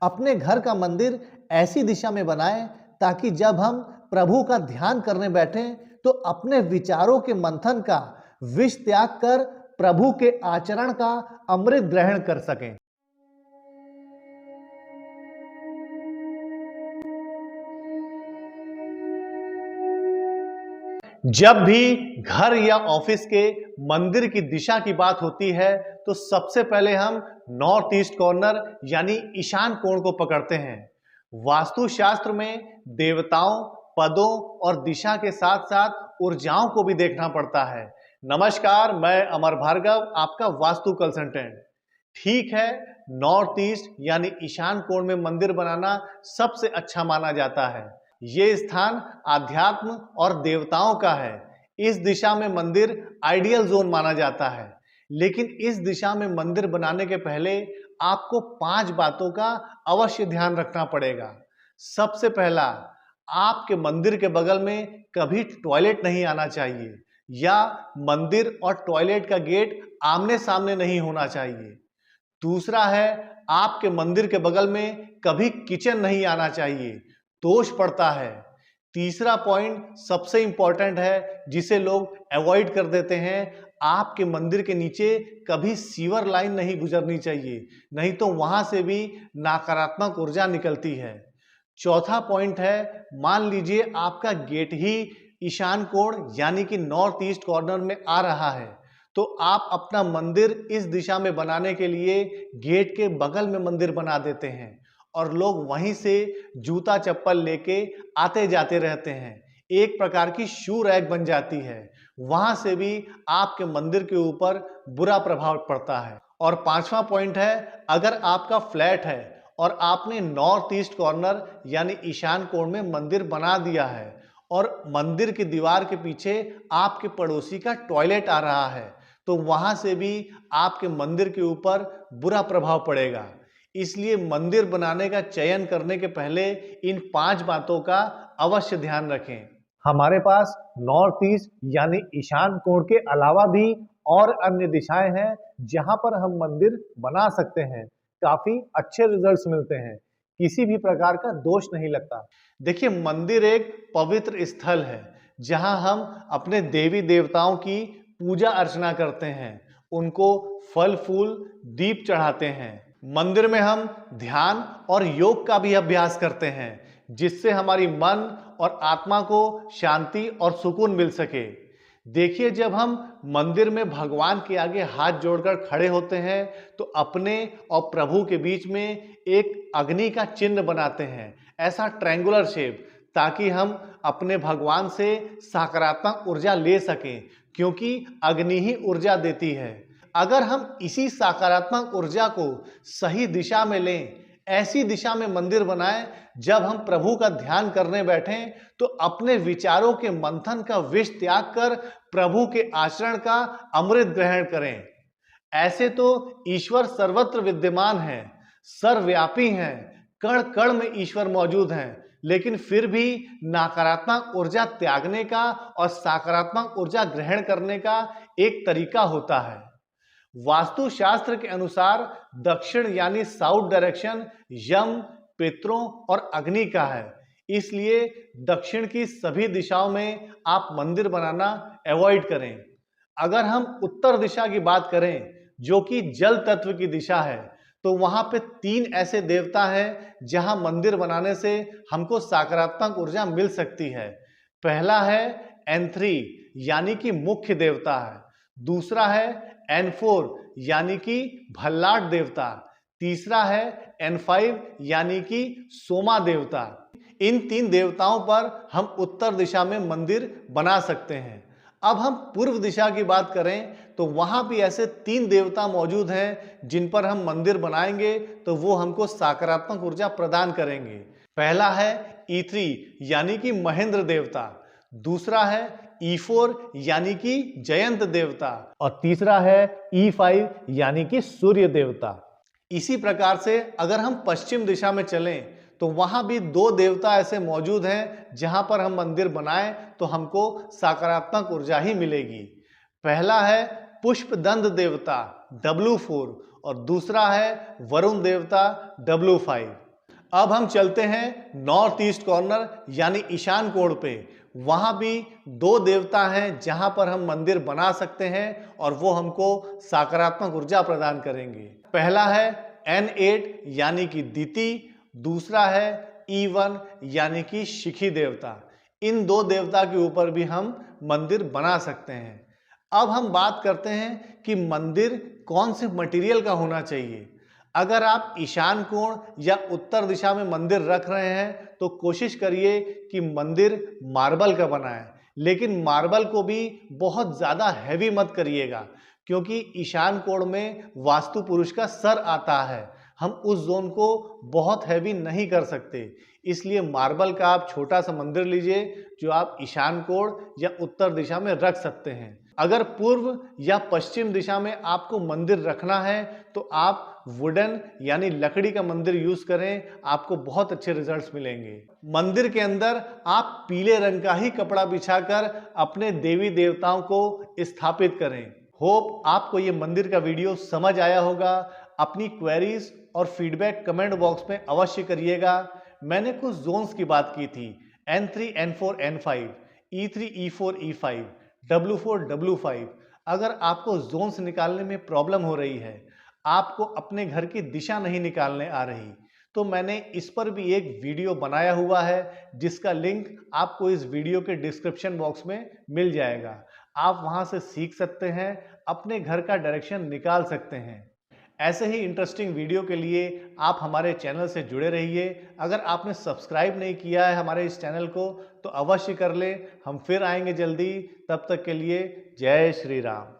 अपने घर का मंदिर ऐसी दिशा में बनाएं ताकि जब हम प्रभु का ध्यान करने बैठें तो अपने विचारों के मंथन का विष त्याग कर प्रभु के आचरण का अमृत ग्रहण कर सकें। जब भी घर या ऑफिस के मंदिर की दिशा की बात होती है तो सबसे पहले हम नॉर्थ ईस्ट कॉर्नर यानी ईशान कोण को पकड़ते हैं। वास्तुशास्त्र में देवताओं, पदों और दिशा के साथ साथ ऊर्जाओं को भी देखना पड़ता है। नमस्कार, मैं अमर भार्गव, आपका वास्तु कंसल्टेंट। ठीक है, नॉर्थ ईस्ट यानी ईशान कोण में मंदिर बनाना सबसे अच्छा माना जाता है। ये स्थान आध्यात्म और देवताओं का है। इस दिशा में मंदिर आइडियल जोन माना जाता है। लेकिन इस दिशा में मंदिर बनाने के पहले आपको 5 बातों का अवश्य ध्यान रखना पड़ेगा। सबसे पहला, आपके मंदिर के बगल में कभी टॉयलेट नहीं आना चाहिए या मंदिर और टॉयलेट का गेट आमने सामने नहीं होना चाहिए। दूसरा है, आपके मंदिर के बगल में कभी किचन नहीं आना चाहिए, दोष पड़ता है। तीसरा पॉइंट सबसे इंपॉर्टेंट है जिसे लोग अवॉइड कर देते हैं, आपके मंदिर के नीचे कभी सीवर लाइन नहीं गुजरनी चाहिए, नहीं तो वहां से भी नकारात्मक ऊर्जा निकलती है। चौथा पॉइंट है, मान लीजिए आपका गेट ही ईशान कोण यानी कि नॉर्थ ईस्ट कॉर्नर में आ रहा है, तो आप अपना मंदिर इस दिशा में बनाने के लिए गेट के बगल में मंदिर बना देते हैं और लोग वहीं से जूता चप्पल लेके आते जाते रहते हैं। एक प्रकार की शू रैक बन जाती है, वहां से भी आपके मंदिर के ऊपर बुरा प्रभाव पड़ता है। और पांचवा पॉइंट है, अगर आपका फ्लैट है और आपने नॉर्थ ईस्ट कॉर्नर यानी ईशान कोण में मंदिर बना दिया है और मंदिर की दीवार के पीछे आपके पड़ोसी का टॉयलेट आ रहा है, तो वहां से भी आपके मंदिर के ऊपर बुरा प्रभाव पड़ेगा। इसलिए मंदिर बनाने का चयन करने के पहले इन 5 बातों का अवश्य ध्यान रखें। हमारे पास नॉर्थ ईस्ट यानी ईशान कोण के अलावा भी और अन्य दिशाएं हैं जहां पर हम मंदिर बना सकते हैं। काफी अच्छे रिजल्ट्स मिलते हैं, किसी भी प्रकार का दोष नहीं लगता। देखिए, मंदिर एक पवित्र स्थल है जहां हम अपने देवी देवताओं की पूजा अर्चना करते हैं, उनको फल फूल दीप चढ़ाते हैं। मंदिर में हम ध्यान और योग का भी अभ्यास करते हैं जिससे हमारी मन और आत्मा को शांति और सुकून मिल सके। देखिए, जब हम मंदिर में भगवान के आगे हाथ जोड़कर खड़े होते हैं तो अपने और प्रभु के बीच में एक अग्नि का चिन्ह बनाते हैं, ऐसा ट्रायंगुलर शेप, ताकि हम अपने भगवान से सकारात्मक ऊर्जा ले सकें, क्योंकि अग्नि ही ऊर्जा देती है। अगर हम इसी सकारात्मक ऊर्जा को सही दिशा में लें, ऐसी दिशा में मंदिर बनाएं जब हम प्रभु का ध्यान करने बैठें, तो अपने विचारों के मंथन का विष त्याग कर प्रभु के आचरण का अमृत ग्रहण करें। ऐसे तो ईश्वर सर्वत्र विद्यमान है, सर्वव्यापी हैं, कण कण में ईश्वर मौजूद हैं, लेकिन फिर भी नकारात्मक ऊर्जा त्यागने का और सकारात्मक ऊर्जा ग्रहण करने का एक तरीका होता है। वास्तुशास्त्र के अनुसार दक्षिण यानी साउथ डायरेक्शन यम, पितरों और अग्नि का है, इसलिए दक्षिण की सभी दिशाओं में आप मंदिर बनाना अवॉइड करें। अगर हम उत्तर दिशा की बात करें जो कि जल तत्व की दिशा है, तो वहां पे 3 ऐसे देवता हैं जहां मंदिर बनाने से हमको सकारात्मक ऊर्जा मिल सकती है। पहला है N3 यानी कि मुख्य देवता है, दूसरा है N4 यानी कि भल्लाट देवता, तीसरा है N5 यानी कि सोमा देवता। इन 3 देवताओं पर हम उत्तर दिशा में मंदिर बना सकते हैं। अब हम पूर्व दिशा की बात करें तो वहां भी ऐसे 3 देवता मौजूद हैं जिन पर हम मंदिर बनाएंगे तो वो हमको सकारात्मक ऊर्जा प्रदान करेंगे। पहला है E3 यानी कि महेंद्र देवता, दूसरा है E4 यानी कि जयंत देवता और तीसरा है E5 यानी कि सूर्य देवता। इसी प्रकार से अगर हम पश्चिम दिशा में चलें तो वहां भी 2 देवता ऐसे मौजूद हैं जहां पर हम मंदिर बनाएं तो हमको सकारात्मक ऊर्जा ही मिलेगी। पहला है पुष्पदंत देवता W4 और दूसरा है वरुण देवता W5। अब हम चलते हैं नॉर्थ ईस्ट कॉर्नर यानी ईशान कोण पे। वहां भी दो देवता हैं जहां पर हम मंदिर बना सकते हैं और वो हमको सकारात्मक ऊर्जा प्रदान करेंगे। पहला है N8 यानी कि दिति, दूसरा है E1 यानी कि शिखी देवता। इन दो देवता के ऊपर भी हम मंदिर बना सकते हैं। अब हम बात करते हैं कि मंदिर कौन से मटेरियल का होना चाहिए। अगर आप ईशान कोण या उत्तर दिशा में मंदिर रख रहे हैं तो कोशिश करिए कि मंदिर मार्बल का बना है, लेकिन मार्बल को भी बहुत ज़्यादा हैवी मत करिएगा, क्योंकि ईशान कोण में वास्तु पुरुष का सर आता है। हम उस जोन को बहुत हैवी नहीं कर सकते, इसलिए मार्बल का आप छोटा सा मंदिर लीजिए जो आप ईशान कोण या उत्तर दिशा में रख सकते हैं। अगर पूर्व या पश्चिम दिशा में आपको मंदिर रखना है तो आप वुडन यानी लकड़ी का मंदिर यूज करें, आपको बहुत अच्छे रिजल्ट्स मिलेंगे। मंदिर के अंदर आप पीले रंग का ही कपड़ा बिछाकर अपने देवी देवताओं को स्थापित करें। होप आपको ये मंदिर का वीडियो समझ आया होगा। अपनी क्वेरीज और फीडबैक कमेंट बॉक्स में अवश्य करिएगा। मैंने कुछ जोन्स की बात की थी, N3 N4 N5, E3 E4 E5, W4 W5। अगर आपको जोन्स निकालने में प्रॉब्लम हो रही है, आपको अपने घर की दिशा नहीं निकालने आ रही, तो मैंने इस पर भी एक वीडियो बनाया हुआ है जिसका लिंक आपको इस वीडियो के डिस्क्रिप्शन बॉक्स में मिल जाएगा। आप वहां से सीख सकते हैं, अपने घर का डायरेक्शन निकाल सकते हैं। ऐसे ही इंटरेस्टिंग वीडियो के लिए आप हमारे चैनल से जुड़े रहिए। अगर आपने सब्सक्राइब नहीं किया है हमारे इस चैनल को तो अवश्य कर लें। हम फिर आएंगे जल्दी, तब तक के लिए जय श्री राम।